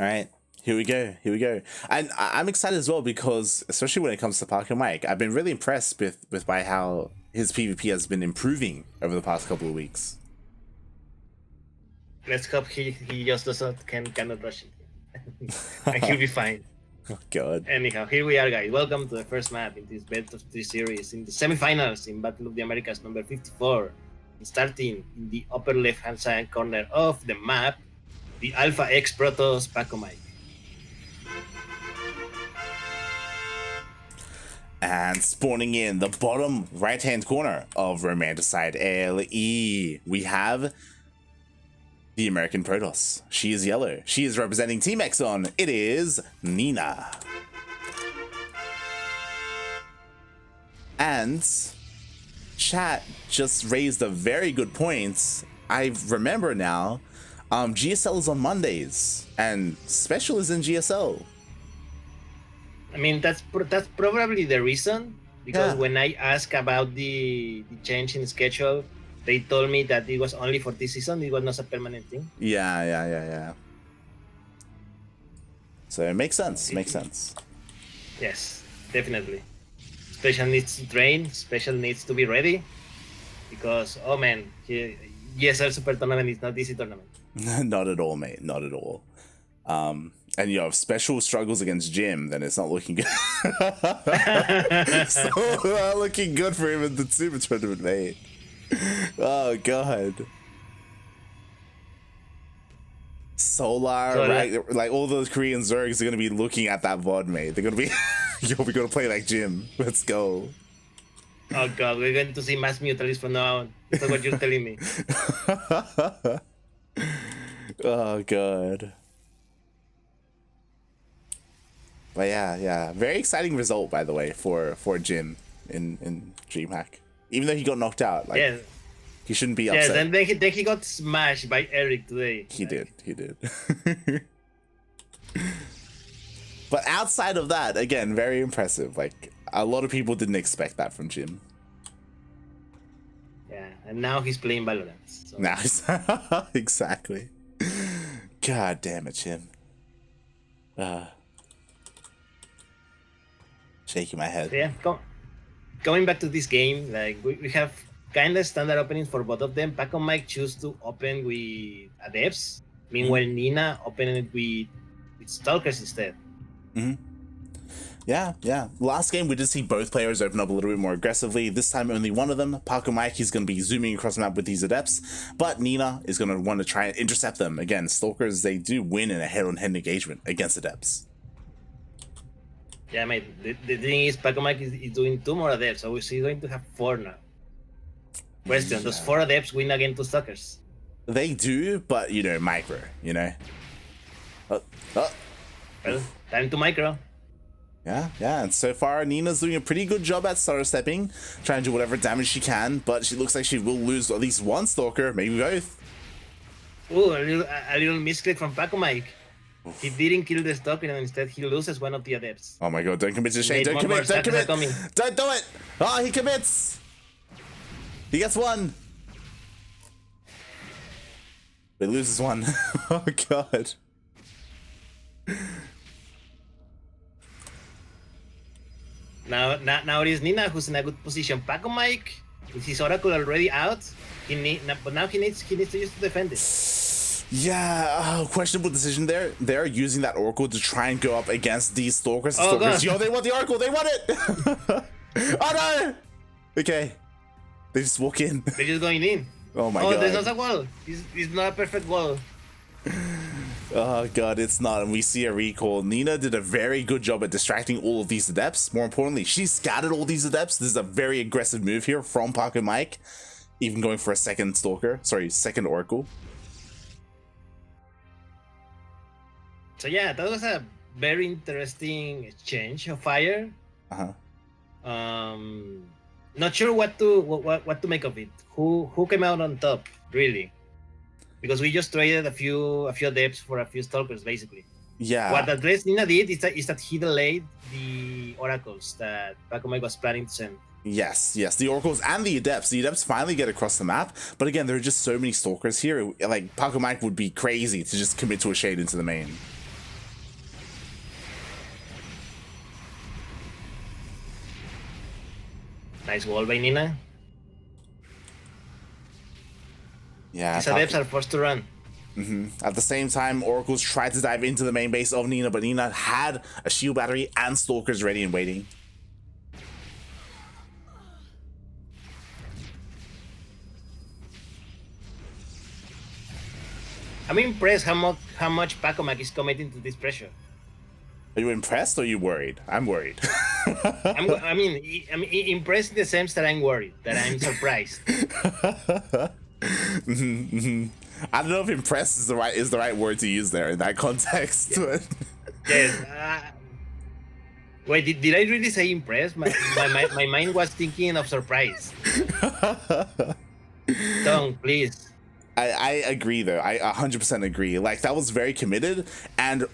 All right, here we go. Here we go. And I'm excited as well because, especially when it comes to Pacomike, I've been really impressed with by how his PvP has been improving over the past couple of weeks. Let's hope he just cannot rush it. And he'll be fine. Oh God. Anyhow, here we are, guys. Welcome to the first map in this best of three series in the semifinals in Battle of the Americas number 54. Starting in the upper left-hand side corner of the map, the Alpha X Protoss Pacomike. And spawning in the bottom right-hand corner of Romanticide LE, we have the American Protoss. She is yellow. She is representing Team Exxon. It is Nina. And chat just raised a very good point. I remember now, GSL is on Mondays, and Special is in GSL. I mean, that's probably the reason, because when I asked about the change in schedule, they told me that it was only for this season. It was not a permanent thing. Yeah. So it makes sense. Makes sense. Yes, definitely. Special needs to train. Special needs to be ready, because oh man, GSL Super Tournament is not easy tournament. Not at all, mate. Not at all. And if Special struggles against Jim, then it's not looking good. So looking good for him in the Super Tournament, mate. Oh God. Solar, so, right? Like all those Korean Zergs are gonna be looking at that VOD, mate. They're gonna be, we're gonna play like Jim. Let's go. Oh God, we're going to see mass mutualists from now on. That's what you're telling me. Oh God. But yeah, very exciting result, by the way, for Jim in DreamHack. Even though he got knocked out, like he shouldn't be upset. Yes, and then he got smashed by Eric today. He did. But outside of that, again, very impressive. Like a lot of people didn't expect that from Jim. Yeah, and now he's playing Valorant. So. Nice, exactly. God damn it, Jim. Shaking my head. Yeah, going back to this game, like we have kind of standard openings for both of them. Pacomike chose to open with Adepts, meanwhile Nina opened it with Stalkers instead. Yeah. Last game we did see both players open up a little bit more aggressively. This time only one of them. Pacomike, he's going to be zooming across the map with these Adepts, but Nina is going to want to try and intercept them. Again, Stalkers, they do win in a head-on-head engagement against Adepts. Yeah, mate. The thing is, Pacomike is doing 2 more Adepts, so we're going to have 4 now. Question, those 4 Adepts win against 2 Stalkers? They do, but, micro, Well, time to micro. Yeah, and so far, Nina's doing a pretty good job at starter stepping, trying to do whatever damage she can, but she looks like she will lose at least one Stalker, maybe both. Ooh, a little misclick from Pacomike. He didn't kill the Stalker, and instead he loses one of the Adepts. Oh my God, don't commit to shade, don't commit! Don't do it! Oh, he commits! He gets one! He loses one. Oh God. Now it is Nina who's in a good position. Pacomike, with his Oracle already out, but now he needs to use to defend it. Yeah, questionable decision there. They're using that Oracle to try and go up against these Stalkers. God. Yo, they want the Oracle, they want it! Oh no! Okay. They just walk in. They're just going in. Oh my God. Oh, there's not a wall. It's not a perfect wall. Oh God, it's not. And we see a recall. Nina did a very good job at distracting all of these Adepts. More importantly, she scattered all these Adepts. This is a very aggressive move here from Pacomike. Even going for a second Oracle. So yeah, that was a very interesting exchange of fire. Not sure what to make of it. Who came out on top, really? Because we just traded a few Adepts for a few Stalkers, basically. Yeah. What Andres Nina did is that he delayed the Oracles that Pacomike was planning to send. Yes, the Oracles and the Adepts. The Adepts finally get across the map, but again, there are just so many Stalkers here. Like, Pacomike would be crazy to just commit to a shade into the main. Nice wall by Nina. Yeah. These adepts are forced to run. At the same time, Oracles tried to dive into the main base of Nina, but Nina had a shield battery and stalkers ready and waiting. I'm impressed how much Pacomike is committing to this pressure. Are you impressed or are you worried? I'm worried. I mean, impressed in the sense that I'm worried, that I'm surprised. I don't know if impressed is the right word to use there in that context. Yeah. Yes. Wait, did I really say impressed? My mind was thinking of surprise. Don't, please. I agree though. I 100% agree. Like, that was very committed, and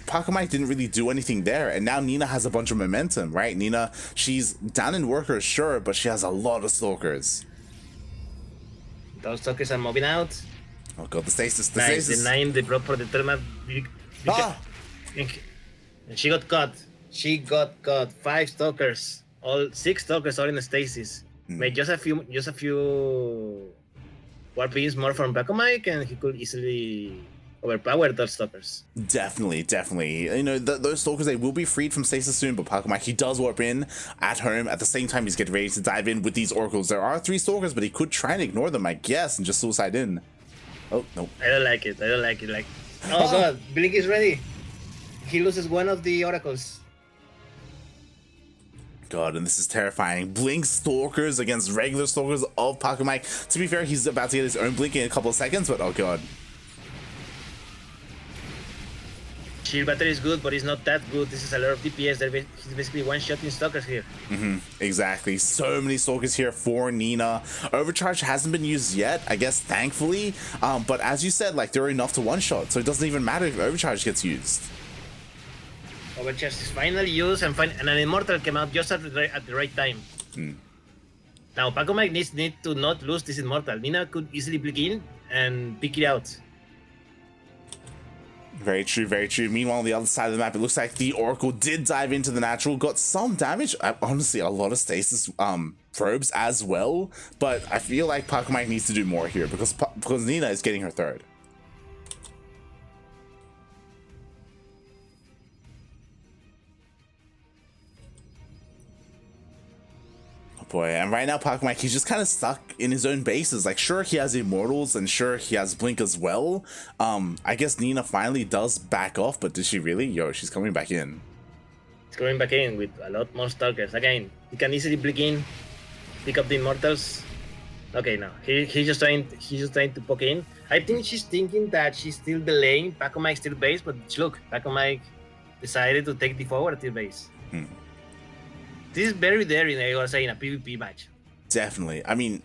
Pacomike didn't really do anything there, and now Nina has a bunch of momentum, right? Nina, she's down in workers, sure, but she has a lot of stalkers. Those stalkers are moving out. Oh god, the stasis. Nice, the 9, the prop for the tournament. And she got caught. She got caught. 5 stalkers. 6 stalkers all in the stasis. Made just a few warp beams more from Pacomike, and he could easily overpower those stalkers. Definitely. You know, those stalkers, they will be freed from stasis soon, but Pacomike, he does warp in at home. At the same time, he's getting ready to dive in with these oracles. There are 3 stalkers, but he could try and ignore them, I guess, and just suicide in. Oh, no. I don't like it. Like, oh god, Blink is ready. He loses one of the oracles. God, and this is terrifying. Blink stalkers against regular stalkers of Pacomike. To be fair, he's about to get his own blink in a couple of seconds, but oh god. Shield battery is good, but it's not that good. This is a lot of DPS. He's basically one-shotting stalkers here. Exactly. So many stalkers here for Nina. Overcharge hasn't been used yet, I guess, thankfully. But as you said, like, they're enough to one-shot, so it doesn't even matter if Overcharge gets used. Overcharge is finally used, and an Immortal came out just at the right time. Now, Pacomike needs to not lose this Immortal. Nina could easily blink in and pick it out. Very true. Meanwhile, on the other side of the map, it looks like the Oracle did dive into the natural, got some damage. Honestly, a lot of stasis probes as well, but I feel like Pacomike needs to do more here because Nina is getting her 3rd. Boy, and right now Pacomike, he's just kind of stuck in his own bases. Like, sure, he has Immortals, and sure, he has Blink as well. I guess Nina finally does back off, but did she really? Yo, she's coming back in. He's coming back in with a lot more stalkers. Again, he can easily blink in, pick up the Immortals. Okay, no, he's just trying to poke in. I think she's thinking that she's still delaying Pacomike's tier base, but look, Pacomike decided to take the forward tier base. This is very daring, I gotta say, in a PvP match. Definitely. I mean,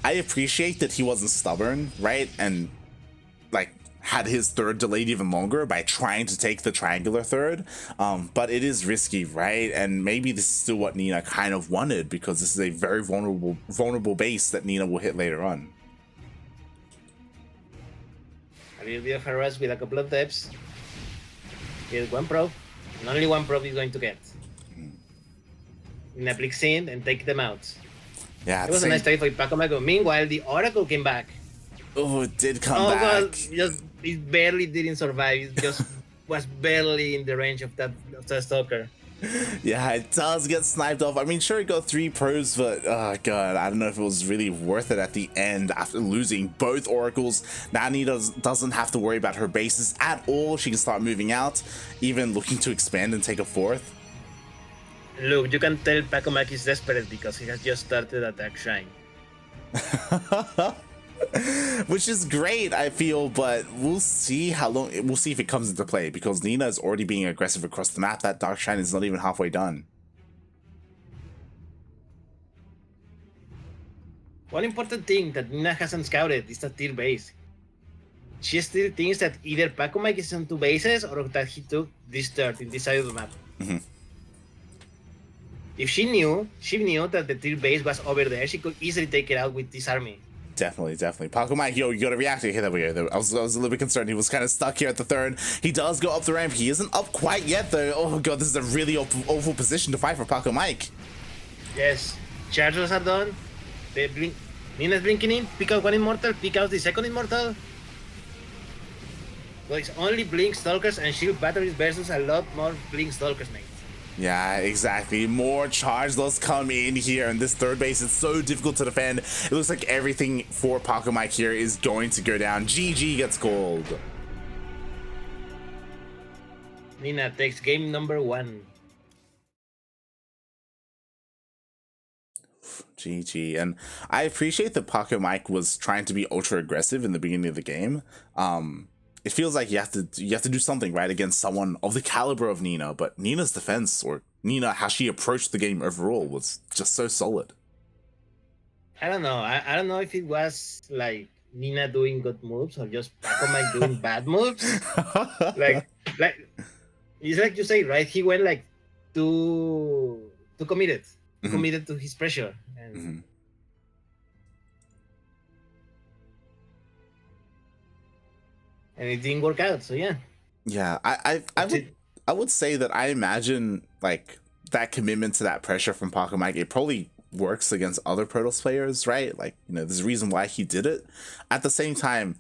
I appreciate that he wasn't stubborn, right? And, like, had his 3rd delayed even longer by trying to take the triangular 3rd. But it is risky, right? And maybe this is still what Nina kind of wanted, because this is a very vulnerable base that Nina will hit later on. A little bit of harass with a couple of depths. Get 1 probe, and only 1 probe is going to get. In a blink in and take them out. Yeah, it was a nice trade for Pacomike. Meanwhile, the Oracle came back. Oh, it did come back. God, it barely didn't survive. It just was barely in the range of that stalker. Yeah, it does get sniped off. I mean, sure, it got 3 probes, but oh god, I don't know if it was really worth it at the end after losing both Oracles. Now Nina doesn't have to worry about her bases at all. She can start moving out, even looking to expand and take a 4th. Look, you can tell Pacomike is desperate because he has just started Attack Shrine. Which is great, I feel, but we'll see how long. We'll see if it comes into play, because Nina is already being aggressive across the map. That Dark Shrine is not even halfway done. One important thing that Nina hasn't scouted is the tier base. She still thinks that either Pacomike is on 2 bases or that he took this 3rd in this side of the map. If she knew that the tier base was over there, she could easily take it out with this army. Definitely. Pacomike, yo, you gotta react. Okay, there we go. I was a little bit concerned. He was kind of stuck here at the 3rd. He does go up the ramp. He isn't up quite yet, though. Oh god, this is a really awful position to fight for Pacomike. Yes. charges are done. They blink. Nina's blinking in. Pick out one immortal. Pick out the second immortal. Well, it's only blink stalkers and shield batteries versus a lot more blink stalkers, mate. Yeah, exactly. More charge loss come in here, and this third base is so difficult to defend. It looks like everything for Pacomike here is going to go down. GG gets called. Nina takes game number 1. GG. And I appreciate that Pacomike was trying to be ultra aggressive in the beginning of the game. It feels like you have to do something right against someone of the caliber of Nina, but Nina's defense, or Nina, how she approached the game overall, was just so solid. I don't know. I don't know if it was like Nina doing good moves or just Pacomike doing bad moves. like it's like you say, right? He went like too committed, committed to his pressure, and and it didn't work out. So yeah. Yeah, I would say that I imagine like that commitment to that pressure from Pacomike, it probably works against other Protoss players, right? Like, you know, there's a reason why he did it. At the same time,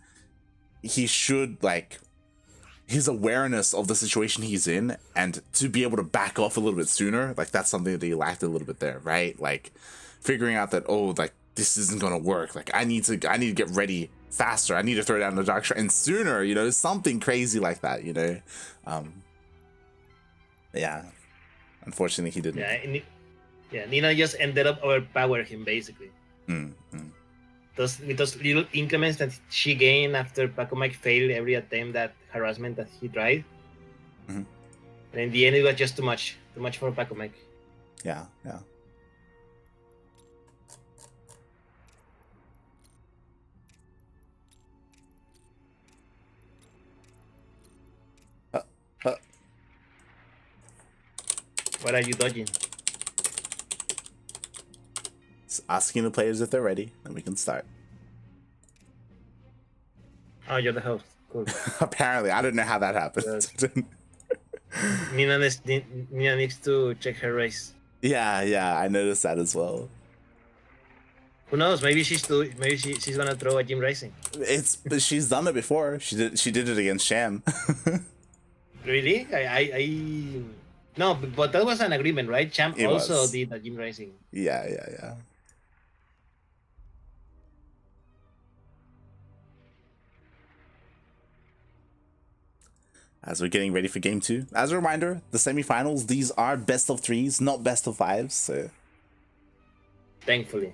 he should, like, his awareness of the situation he's in, and to be able to back off a little bit sooner, like, that's something that he lacked a little bit there, right? Like, figuring out that, oh, like, this isn't gonna work. Like, I need to get ready faster. I need to throw down the Dark Strike and sooner, you know, something crazy like that, you know? Yeah. Unfortunately, he didn't. Yeah, Nina just ended up overpower him, basically. With those little increments that she gained after Pacomike failed every attempt at harassment that he tried. And in the end, it was just too much for Pacomike. Yeah. What are you dodging? Just asking the players if they're ready, and we can start. Oh, you're the host. Cool. Apparently, I don't know how that happened. Nina needs to check her race. Yeah, I noticed that as well. Who knows? Maybe she's gonna throw a gym racing. She's done it before. She did it against Sham. Really? I no, but that was an agreement, right? Champ also did a gym racing. Yeah. As we're getting ready for game 2, as a reminder, the semifinals, these are best of 3s, not best of 5s. So, thankfully,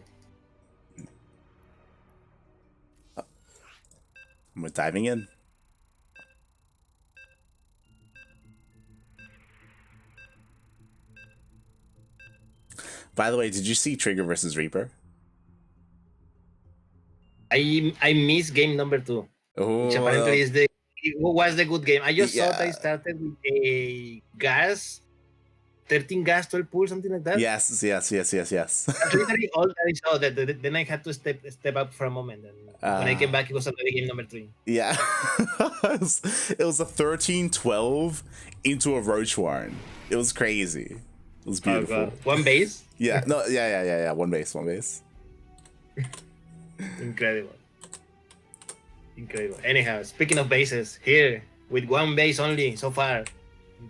we're diving in. By the way, did you see Trigger versus Reaper? I missed game number 2, which apparently was the good game. I just thought I started with a gas, 13 gas, 12 pool, something like that. Yes. That's literally all that I saw. Then I had to step up for a moment, and when I came back, it was already game number 3. Yeah, it was a 13-12 into a Roach Warren. It was crazy. It was beautiful. One base. Yeah. One base. Incredible. Anyhow, speaking of bases, here with one base only so far,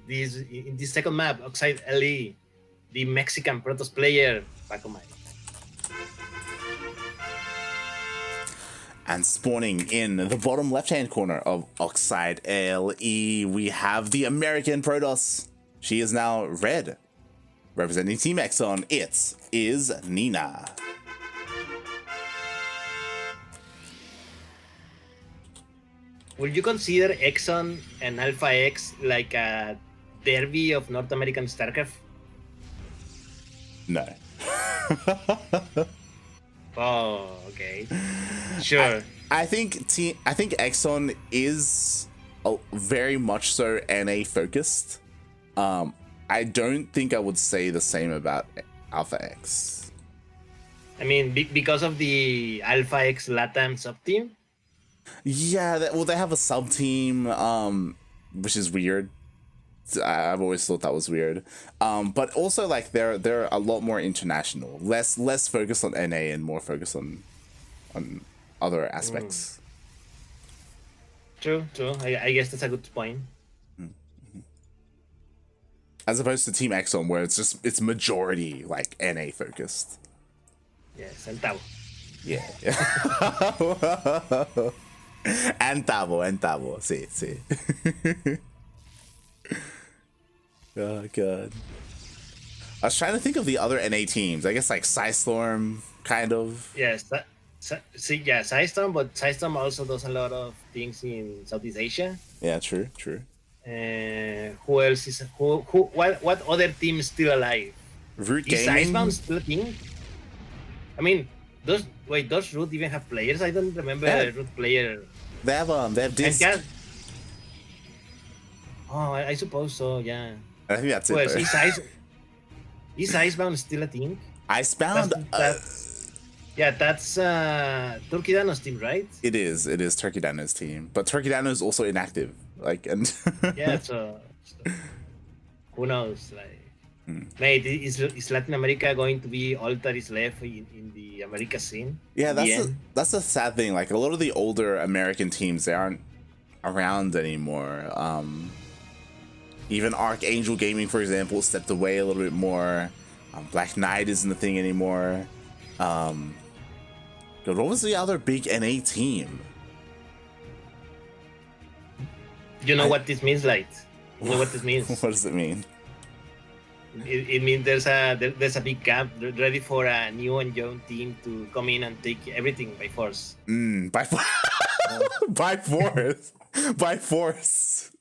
in this second map, Oxide LE, the Mexican Protoss player Pacomike. And spawning in the bottom left-hand corner of Oxide LE, we have the American Protoss. She is now red. Representing Team Exxon, it is Nina. Would you consider Exxon and Alpha X like a derby of North American StarCraft? No. Oh, okay. Sure. I think Exxon is very much so NA focused. I don't think I would say the same about Alpha X. I mean, because of the Alpha X LatAm sub-team? Yeah, they have a sub-team, which is weird. I've always thought that was weird. But also like they're a lot more international, less focused on NA and more focused on other aspects. True. I guess that's a good point. As opposed to Team Exxon, where it's majority like NA focused. Yes, and Tavo. Yeah. and Tavo, sí. Oh god. I was trying to think of the other NA teams. I guess like Psystorm, kind of. Yes, Psystorm, but Psystorm also does a lot of things in Southeast Asia. Yeah, true. Who else is what other team is still alive? Root Is Gaming. Icebound still a team? I mean, does Root even have players? I don't remember a Root player. They have Disc. I suppose so. Yeah. I think that's Well, it. is Icebound still a team? Icebound. That's Turkey Dano's team, right? It is Turkey Dano's team, but Turkey Dano is also inactive. Like, and yeah, so who knows? Like, mate, is Latin America going to be all that is left in the America scene? Yeah, that's the sad thing. Like, a lot of the older American teams, they aren't around anymore. Even Archangel Gaming, for example, stepped away a little bit more. Black Knight isn't a thing anymore. God, what was the other big NA team? You know what this means, like? You know what this means? What does it mean? It means there's a big gap ready for a new and young team to come in and take everything by force. By force. By force.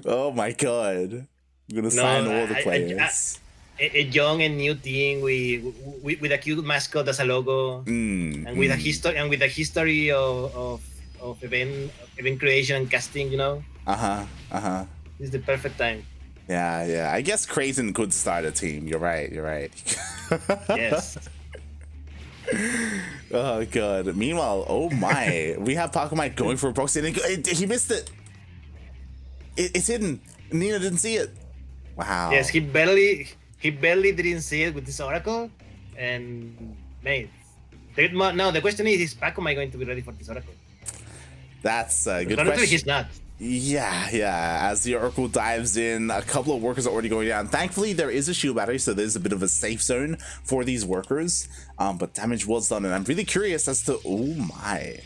Oh my god. I'm gonna sign all the players. A young and new team with a cute mascot as a logo, and with a history of event creation and casting, you know. It's the perfect time. Yeah. I guess Creighton could start a team. You're right. Yes. Oh god. Meanwhile, oh my, we have Pacomike going for a proxy, and he missed it. It's hidden. Nina didn't see it. Wow. Yes, he barely didn't see it with this Oracle, and mate. Now the question is Pacomike going to be ready for this Oracle? That's a good question. He's not. Yeah. As the Oracle dives in, a couple of workers are already going down. Thankfully, there is a shield battery, so there's a bit of a safe zone for these workers. But damage was done, and I'm really curious as to, oh my.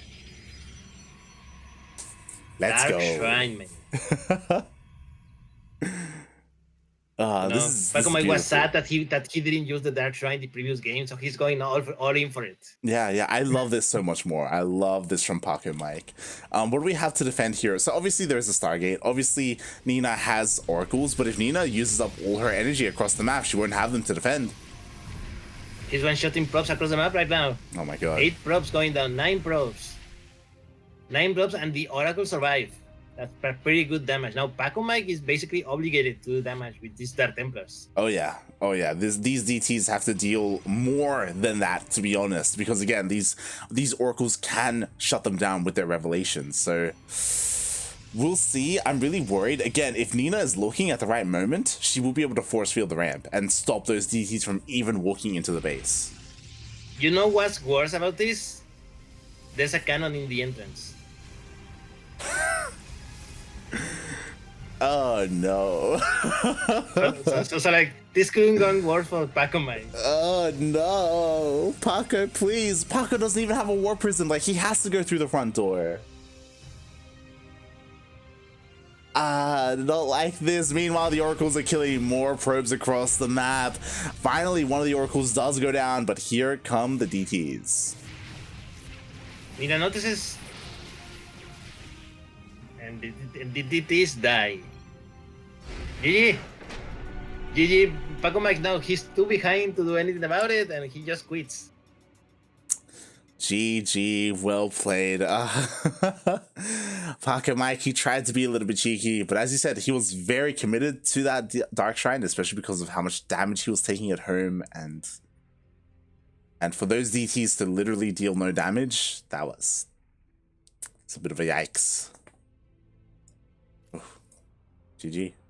Let's go. Shrine, man. Pacomike was sad that he didn't use the Dark Shrine the previous game, so he's going all in for it. Yeah, I love this so much more. I love this from Pacomike. What do we have to defend here? So obviously there's a Stargate. Obviously Nina has Oracles, but if Nina uses up all her energy across the map, she wouldn't have them to defend. He's one-shotting props across the map right now. Oh my god. 8 props going down, 9 props. 9 props, and the Oracle survive. That's pretty good damage. Now Pacomike is basically obligated to do damage with these Dark Templars. Oh yeah. These DTs have to deal more than that, to be honest, because again, these Oracles can shut them down with their revelations. So we'll see. I'm really worried. Again, if Nina is looking at the right moment, she will be able to force field the ramp and stop those DTs from even walking into the base. You know what's worse about this? There's a cannon in the entrance. Oh no. so like this couldn't go worse for Pacomike. Oh no. Paco, please. Paco doesn't even have a war prison. Like, he has to go through the front door. Not like this. Meanwhile, the Oracles are killing more probes across the map. Finally, one of the Oracles does go down, but here come the DTs. Nina notices, and the DTs die. GG. Pacomike now, he's too behind to do anything about it, and he just quits. GG, well played. Pacomike, he tried to be a little bit cheeky, but as you said, he was very committed to that Dark Shrine, especially because of how much damage he was taking at home, and for those DTs to literally deal no damage, it's a bit of a yikes. GG.